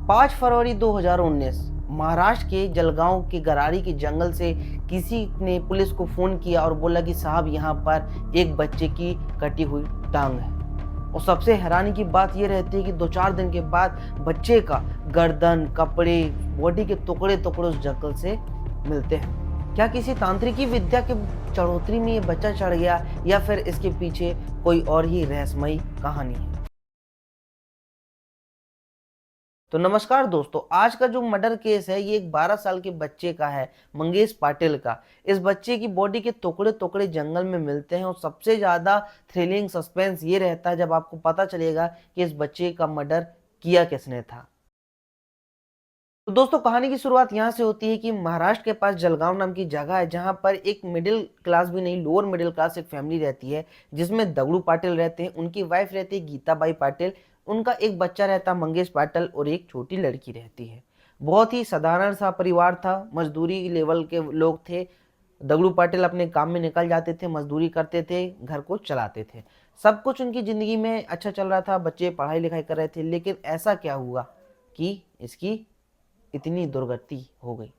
5 फरवरी 2019 महाराष्ट्र के जलगांव के गरारी के जंगल से किसी ने पुलिस को फोन किया और बोला कि साहब यहाँ पर एक बच्चे की कटी हुई टांग है। और सबसे हैरानी की बात यह रहती है कि 2-4 दिन के बाद बच्चे का गर्दन, कपड़े, बॉडी के टुकड़े टुकड़े उस जंगल से मिलते हैं। क्या किसी तांत्रिकी विद्या के चढ़ोतरी में ये बच्चा चढ़ गया या फिर इसके पीछे कोई और ही रहस्यमयी कहानी है? तो नमस्कार दोस्तों, आज का जो मर्डर केस है ये एक 12 साल के बच्चे का है, मंगेश पाटिल का। इस बच्चे की बॉडी के टुकड़े टुकड़े जंगल में मिलते हैं और सबसे ज्यादा थ्रिलिंग सस्पेंस ये रहता है जब आपको पता चलेगा कि इस बच्चे का मर्डर किया किसने था। तो दोस्तों, कहानी की शुरुआत यहाँ से होती है कि महाराष्ट्र के पास जलगांव नाम की जगह है जहाँ पर एक मिडिल क्लास भी नहीं, लोअर मिडिल क्लास एक फैमिली रहती है जिसमें दगड़ू पाटिल रहते हैं, उनकी वाइफ रहती है गीताबाई पाटिल, उनका एक बच्चा रहता है मंगेश पाटिल और एक छोटी लड़की रहती है। बहुत ही साधारण सा परिवार था, मजदूरी लेवल के लोग थे। दगड़ू पाटिल अपने काम में निकल जाते थे, मजदूरी करते थे, घर को चलाते थे। सब कुछ उनकी जिंदगी में अच्छा चल रहा था, बच्चे पढ़ाई लिखाई कर रहे थे। लेकिन ऐसा क्या हुआ कि इसकी इतनी दुर्गति हो गई।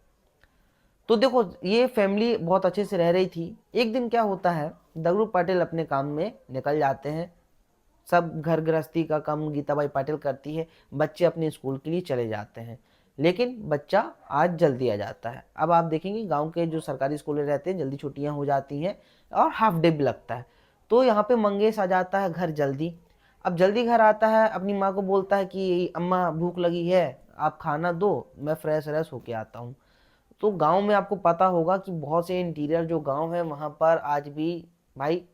तो देखो, ये फैमिली बहुत अच्छे से रह रही थी। एक दिन क्या होता है, दगड़ू पाटिल अपने काम में निकल जाते हैं, सब घर गृहस्थी का काम गीताबाई पाटिल करती है, बच्चे अपने स्कूल के लिए चले जाते हैं। लेकिन बच्चा आज जल्दी आ जाता है। अब आप देखेंगे गांव के जो सरकारी स्कूल रहते हैं जल्दी छुट्टियां हो जाती हैं और हाफ डे भी लगता है। तो यहाँ पे मंगेश आ जाता है घर जल्दी। अब जल्दी घर आता है, अपनी माँ को बोलता है कि अम्मा भूख लगी है, आप खाना दो, मैं फ्रेश व्रेश होके आता हूँ। तो गांव में आपको पता होगा कि बहुत से इंटीरियर जो गांव है वहां पर आज भी भाई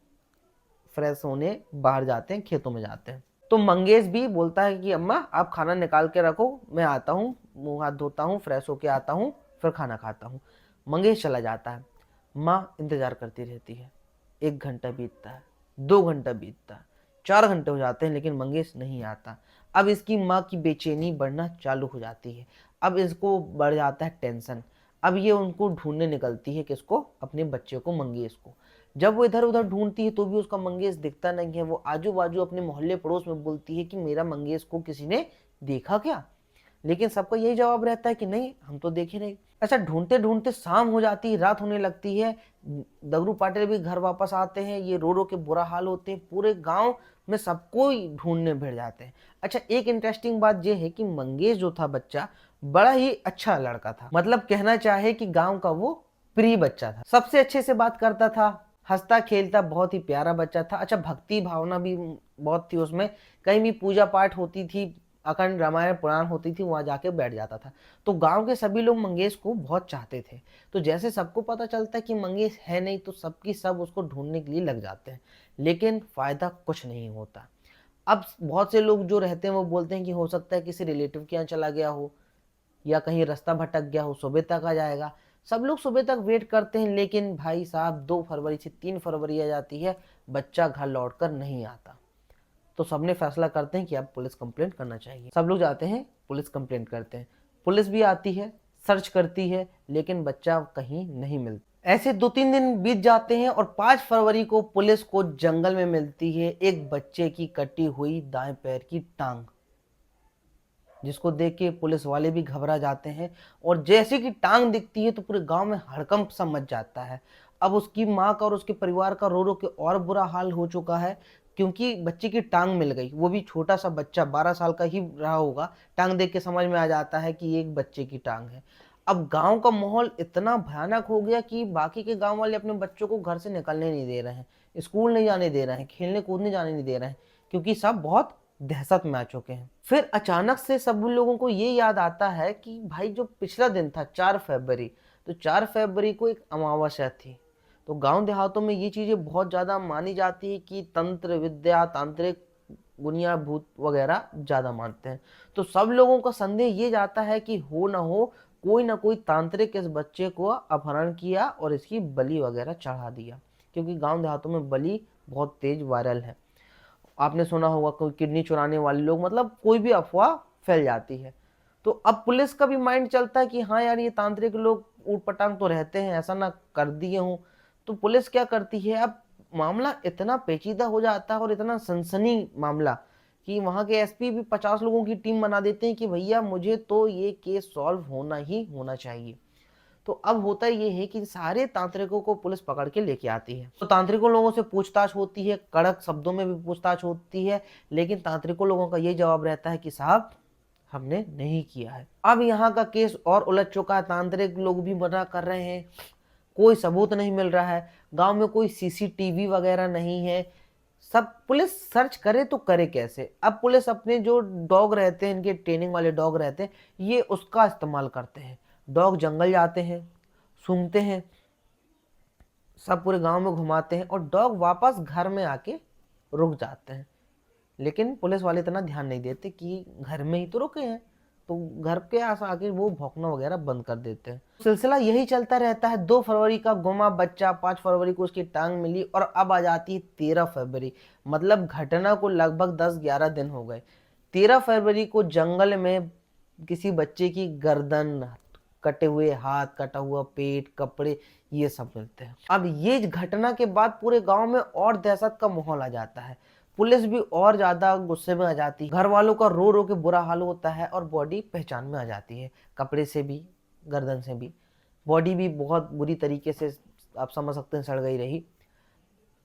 फ्रेश होने बाहर जाते हैं, खेतों में जाते हैं। तो मंगेश भी बोलता है कि अम्मा आप खाना निकाल के रखो, मैं आता हूँ, मुंह हाथ धोता हूँ, फ्रेश होके आता हूँ, फिर खाना खाता हूँ। मंगेश चला जाता है, माँ इंतजार करती रहती है। 1 घंटा बीतता है, 2 घंटा बीतता है, 4 घंटे हो जाते हैं, लेकिन मंगेश नहीं आता। अब इसकी माँ की बेचैनी बढ़ना चालू हो जाती है। अब इसको बढ़ जाता है टेंशन। अब ये उनको ढूंढने निकलती है, किसको? अपने बच्चे को, मंगेश को। जब वो इधर उधर ढूंढती है तो भी उसका मंगेश दिखता नहीं है। वो आजू बाजू अपने मोहल्ले पड़ोस में बोलती है कि मेरा मंगेश को किसी ने देखा क्या? लेकिन सबका यही जवाब रहता है कि नहीं, हम तो देखे नहीं। ऐसा ढूंढते ढूंढते शाम हो जाती है, रात होने लगती है। दगड़ू पाटिल भी घर वापस आते हैं, ये रो रो के बुरा हाल होते हैं, पूरे गांव में सबको ही ढूंढने भिड़ जाते हैं। अच्छा, एक इंटरेस्टिंग बात यह है कि मंगेश जो था बच्चा बड़ा ही अच्छा लड़का था, मतलब कहना चाहे कि गांव का वो प्रिय बच्चा था, सबसे अच्छे से बात करता था, हंसता खेलता, बहुत ही प्यारा बच्चा था। अच्छा, भक्ति भावना भी बहुत थी उसमें। कहीं भी पूजा पाठ होती थी, अखंड रामायण पुराण होती थी, वहां जाके बैठ जाता था। तो गांव के सभी लोग मंगेश को बहुत चाहते थे। तो जैसे सबको पता चलता है कि मंगेश है नहीं तो सबकी सब उसको ढूंढने के लिए लग जाते हैं। लेकिन फायदा कुछ नहीं होता। अब बहुत से लोग जो रहते हैं वो बोलते हैं कि हो सकता है किसी रिलेटिव के यहाँ चला गया हो या कहीं रास्ता भटक गया हो, सुबह तक आ जाएगा। सब लोग सुबह तक वेट करते हैं, लेकिन भाई साहब 2 फरवरी से 3 फरवरी आ जाती है, बच्चा घर लौटकर नहीं आता। तो सबने फैसला करते हैं कि अब पुलिस कंप्लेंट करना चाहिए। सब लोग जाते हैं, पुलिस कंप्लेंट करते हैं। पुलिस भी आती है, सर्च करती है, लेकिन बच्चा कहीं नहीं मिलता। ऐसे 2-3 दिन बीत जाते हैं और 5 फरवरी को पुलिस को जंगल में मिलती है एक बच्चे की कटी हुई दाएं पैर की टांग, जिसको देख के पुलिस वाले भी घबरा जाते हैं। और जैसे कि टांग दिखती है तो पूरे गांव में हड़कंप सा मच जाता है। अब उसकी माँ का और उसके परिवार का रो रो के और बुरा हाल हो चुका है, क्योंकि बच्चे की टांग मिल गई। वो भी छोटा सा बच्चा, 12 साल का ही रहा होगा। टांग देख के समझ में आ जाता है कि ये एक बच्चे की टांग है। अब गांव का माहौल इतना भयानक हो गया कि बाकी के गांव वाले अपने बच्चों को घर से निकलने नहीं दे रहे हैं, स्कूल नहीं जाने दे रहे हैं, खेलने कूदने जाने नहीं दे रहे हैं, क्योंकि सब बहुत दहशत में आ चुके हैं। फिर अचानक से सब लोगों को ये याद आता है कि भाई जो पिछला दिन था 4 फरवरी, तो 4 फरवरी को एक अमावस्या थी। तो गांव देहातों में ये चीजें बहुत ज्यादा मानी जाती है कि तंत्र विद्या, तांत्रिक गुनिया भूत वगैरह ज्यादा मानते हैं। तो सब लोगों का संदेह ये जाता है कि हो ना कोई तांत्रिक इस बच्चे को अपहरण किया और इसकी बलि वगैरह चढ़ा दिया, क्योंकि गांव देहातों में बलि बहुत तेज वायरल है। आपने सुना होगा कोई किडनी चुराने वाले लोग, मतलब कोई भी अफवाह फैल जाती है। तो अब पुलिस का भी माइंड चलता है कि हाँ यार, ये तांत्रिक लोग ऊट पटांग तो रहते हैं, ऐसा ना कर दिए हों। तो पुलिस क्या करती है, अब मामला इतना पेचीदा हो जाता है और इतना सनसनी मामला कि वहाँ के एसपी भी 50 लोगों की टीम बना देते हैं कि भैया मुझे तो ये केस सॉल्व होना ही होना चाहिए। तो अब होता ये है कि सारे तांत्रिकों को पुलिस पकड़ के लेके आती है। तो तांत्रिकों लोगों से पूछताछ होती है, कड़क शब्दों में भी पूछताछ होती है, लेकिन तांत्रिकों लोगों का ये जवाब रहता है कि साहब हमने नहीं किया है। अब यहाँ का केस और उलझ चुका है, तांत्रिक लोग भी मना कर रहे हैं, कोई सबूत नहीं मिल रहा है, गांव में कोई सीसीटीवी वगैरह नहीं है। सब पुलिस सर्च करे तो करे कैसे? अब पुलिस अपने जो डॉग रहते हैं, इनके ट्रेनिंग वाले डॉग रहते हैं, ये उसका इस्तेमाल करते हैं। डॉग जंगल जाते हैं, सूंघते हैं, सब पूरे गांव में घुमाते हैं और डॉग वापस घर में आके रुक जाते हैं। लेकिन पुलिस वाले इतना ध्यान नहीं देते कि घर में ही तो रुके हैं, तो घर के आस आके वो भौंकना वगैरह बंद कर देते हैं। सिलसिला यही चलता रहता है। 2 फरवरी का गुमा बच्चा, 5 फरवरी को उसकी टांग मिली और अब आ जाती है 13 फरवरी। मतलब घटना को लगभग 10-11 दिन हो गए। 13 फरवरी को जंगल में किसी बच्चे की गर्दन, कटे हुए हाथ, कटा हुआ पेट, कपड़े, ये सब मिलते हैं। अब ये घटना के बाद पूरे गांव में और दहशत का माहौल आ जाता है। पुलिस भी और ज्यादा गुस्से में आ जाती है, घर वालों का रो रो के बुरा हाल होता है और बॉडी पहचान में आ जाती है, कपड़े से भी, गर्दन से भी। बॉडी भी बहुत बुरी तरीके से, आप समझ सकते हैं, सड़ गई रही।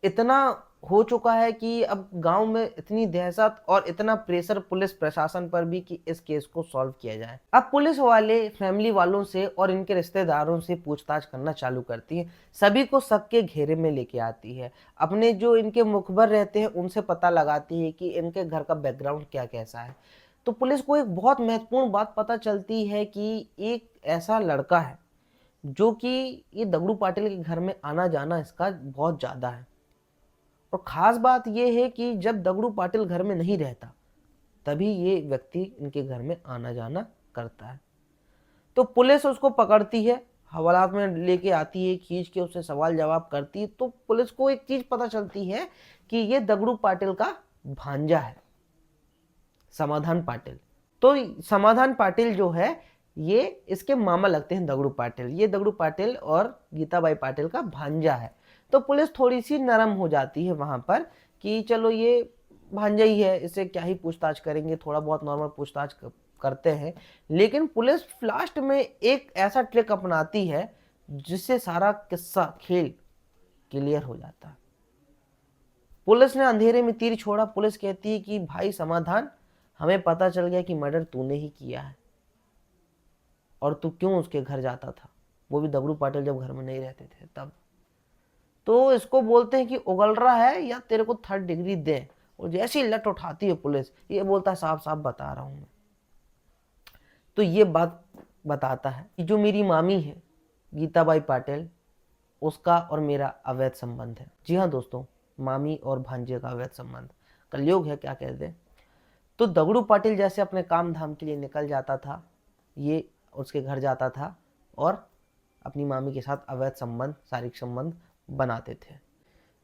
इतना हो चुका है कि अब गांव में इतनी दहशत और इतना प्रेशर पुलिस प्रशासन पर भी कि इस केस को सॉल्व किया जाए। अब पुलिस वाले फैमिली वालों से और इनके रिश्तेदारों से पूछताछ करना चालू करती है, सभी को शक के घेरे में लेके आती है। अपने जो इनके मुखबर रहते हैं उनसे पता लगाती है कि इनके घर का बैकग्राउंड क्या कैसा है। तो पुलिस को एक बहुत महत्वपूर्ण बात पता चलती है कि एक ऐसा लड़का है जो कि ये दगड़ू पाटिल के घर में आना जाना इसका बहुत ज्यादा है। और खास बात यह है कि जब दगड़ू पाटिल घर में नहीं रहता तभी ये व्यक्ति इनके घर में आना जाना करता है। तो पुलिस उसको पकड़ती है, हवालात में लेके आती है, खींच के उससे सवाल जवाब करती है। तो पुलिस को एक चीज पता चलती है कि ये दगड़ू पाटिल का भांजा है, समाधान पाटिल। तो समाधान पाटिल जो है ये इसके मामा लगते हैं दगड़ू पाटिल। ये दगड़ू पाटिल और गीताबाई पाटिल का भांजा है। तो पुलिस थोड़ी सी नरम हो जाती है वहां पर कि चलो ये भांजा ही है, इससे क्या ही पूछताछ करेंगे, थोड़ा बहुत नॉर्मल पूछताछ करते हैं। लेकिन पुलिस लास्ट में एक ऐसा ट्रिक अपनाती है जिससे सारा किस्सा खेल क्लियर हो जाता है। पुलिस ने अंधेरे में तीर छोड़ा। पुलिस कहती है कि भाई समाधान, हमें पता चल गया कि मर्डर तूने ही किया है, और तू क्यों उसके घर जाता था, वो भी दगड़ू पाटिल जब घर में नहीं रहते थे तब। तो इसको बोलते हैं कि उगल रहा है या तेरे को 3rd डिग्री दे। और जैसी लट उठाती है पुलिस, ये बोलता है साफ साफ बता रहा हूं मैं। तो ये बात बताता है कि जो मेरी मामी है गीताबाई पाटिल, उसका और मेरा अवैध संबंध है। जी हाँ दोस्तों, मामी और भांजे का अवैध संबंध, कलयुग है क्या कहते हैं। तो दगड़ू पाटिल जैसे अपने काम धाम के लिए निकल जाता था, ये उसके घर जाता था और अपनी मामी के साथ अवैध संबंध, शारीरिक संबंध बनाते थे।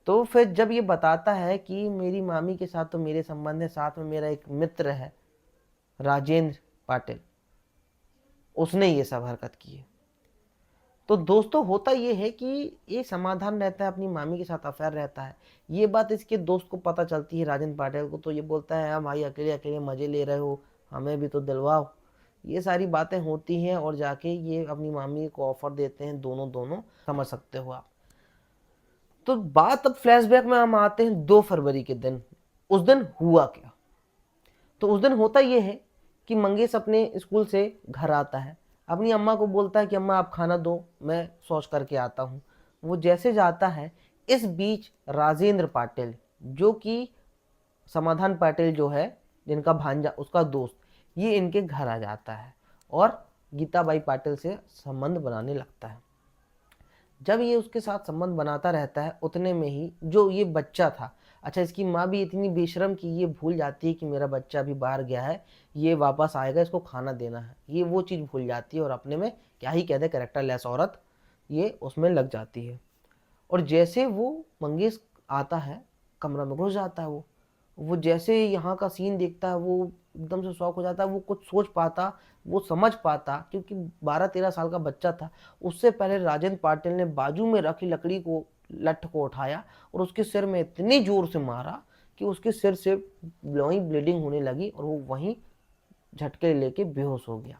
तो फिर जब ये बताता है कि मेरी मामी के साथ तो मेरे संबंध है, साथ में मेरा एक मित्र है राजेंद्र पाटिल, उसने ये सब हरकत की है। तो दोस्तों होता ये है कि ये समाधान रहता है, अपनी मामी के साथ अफेयर रहता है। ये बात इसके दोस्त को पता चलती है, राजेंद्र पाटिल को। तो ये बोलता है हाँ भाई, अकेले अकेले मजे ले रहे हो, हमें भी तो दिलवाओ। ये सारी बातें होती हैं और जाके ये अपनी मामी को ऑफर देते हैं, दोनों दोनों, समझ सकते हो आप। तो बात अब फ्लैशबैक में हम आते हैं 2 फरवरी के दिन। उस दिन हुआ क्या? तो उस दिन होता यह है कि मंगेश अपने स्कूल से घर आता है, अपनी अम्मा को बोलता है कि अम्मा आप खाना दो, मैं शौच करके आता हूँ। वो जैसे जाता है, इस बीच राजेंद्र पाटिल, जो कि समाधान पाटिल जो है जिनका भांजा, उसका दोस्त, ये इनके घर आ जाता है और गीताबाई पाटिल से संबंध बनाने लगता है। जब ये उसके साथ संबंध बनाता रहता है, उतने में ही जो ये बच्चा था, अच्छा इसकी माँ भी इतनी बेशरम कि ये भूल जाती है कि मेरा बच्चा अभी बाहर गया है, ये वापस आएगा, इसको खाना देना है, ये वो चीज़ भूल जाती है और अपने में क्या ही कहते, कैरेक्टर लेस औरत, ये उसमें लग जाती है। और जैसे वो मंगेश आता है, कमरा में घुस जाता है। वो जैसे यहाँ का सीन देखता है, वो एकदम से शॉक हो जाता है। वो कुछ सोच पाता, वो समझ पाता, क्योंकि 12-13 साल का बच्चा था। उससे पहले राजेंद्र पाटिल ने बाजू में रखी लकड़ी को, लठ को उठाया और उसके सिर में इतनी जोर से मारा कि उसके सिर से वहीं ब्लीडिंग होने लगी और वो वहीं झटके लेके बेहोश हो गया।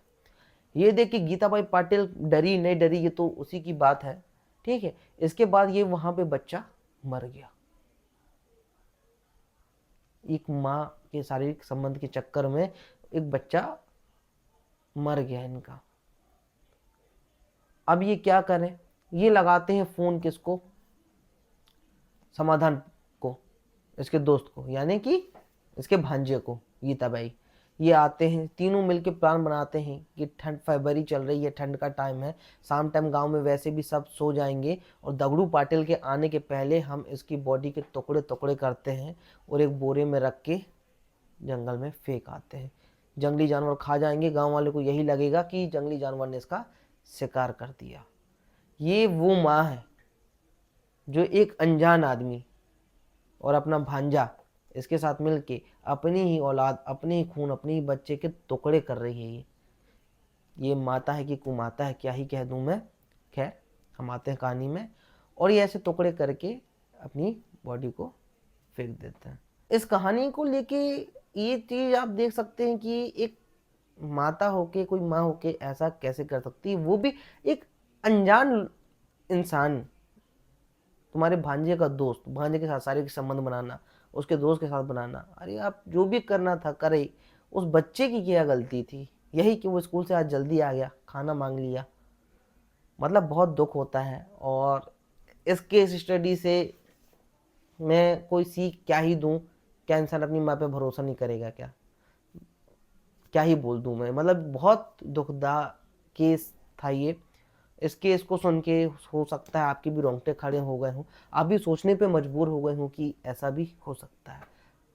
ये देख के गीताबाई पाटिल डरी नहीं डरी, ये तो उसी की बात है, ठीक है। इसके बाद ये वहां पे बच्चा मर गया। एक माँ के शारीरिक संबंध के चक्कर में एक बच्चा मर गया इनका। अब ये क्या करें, ये लगाते हैं फोन किसको, समाधान को, इसके दोस्त को, यानी कि इसके भांजे को, गीताबाई। ये आते हैं, तीनों मिलके प्लान बनाते हैं कि ठंड, फरवरी चल रही है, ठंड का टाइम है, शाम टाइम गांव में वैसे भी सब सो जाएंगे, और दगड़ू पाटिल के आने के पहले हम इसकी बॉडी के टुकड़े टुकड़े करते हैं और एक बोरे में रख के जंगल में फेंक आते हैं। जंगली जानवर खा जाएंगे, गांव वाले को यही लगेगा कि जंगली जानवर ने इसका शिकार कर दिया। ये वो माँ है जो एक अनजान आदमी और अपना भांजा इसके साथ मिलके अपनी ही औलाद, अपने ही खून, अपने ही बच्चे के टुकड़े कर रही है। ये माता है कि कुमाता है, क्या ही कह दूं मैं। खैर, हम आते हैं कहानी में, और ये ऐसे टुकड़े करके अपनी बॉडी को फेंक देते हैं। इस कहानी को लेके ये चीज आप देख सकते हैं कि एक माता होके, कोई माँ होके ऐसा कैसे कर सकती है, वो भी एक अनजान इंसान। तुम्हारे भांजे का दोस्त, भांजे के साथ शारीरिक संबंध बनाना, उसके दोस्त के साथ बनाना, अरे आप जो भी करना था करे। उस बच्चे की क्या गलती थी, यही कि वो स्कूल से आज जल्दी आ गया, खाना मांग लिया। मतलब बहुत दुख होता है। और इस केस स्टडी से मैं कोई सीख क्या ही दूं, क्या इंसान अपनी माँ पे भरोसा नहीं करेगा क्या, क्या ही बोल दूं मैं। मतलब बहुत दुखदा केस था ये। इस केस को सुन के हो सकता है आपके भी रोंगटे खड़े हो गए हों, आप भी सोचने पे मजबूर हो गए हों कि ऐसा भी हो सकता है।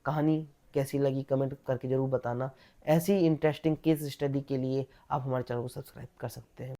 कहानी कैसी लगी कमेंट करके जरूर बताना। ऐसी इंटरेस्टिंग केस स्टडी के लिए आप हमारे चैनल को सब्सक्राइब कर सकते हैं।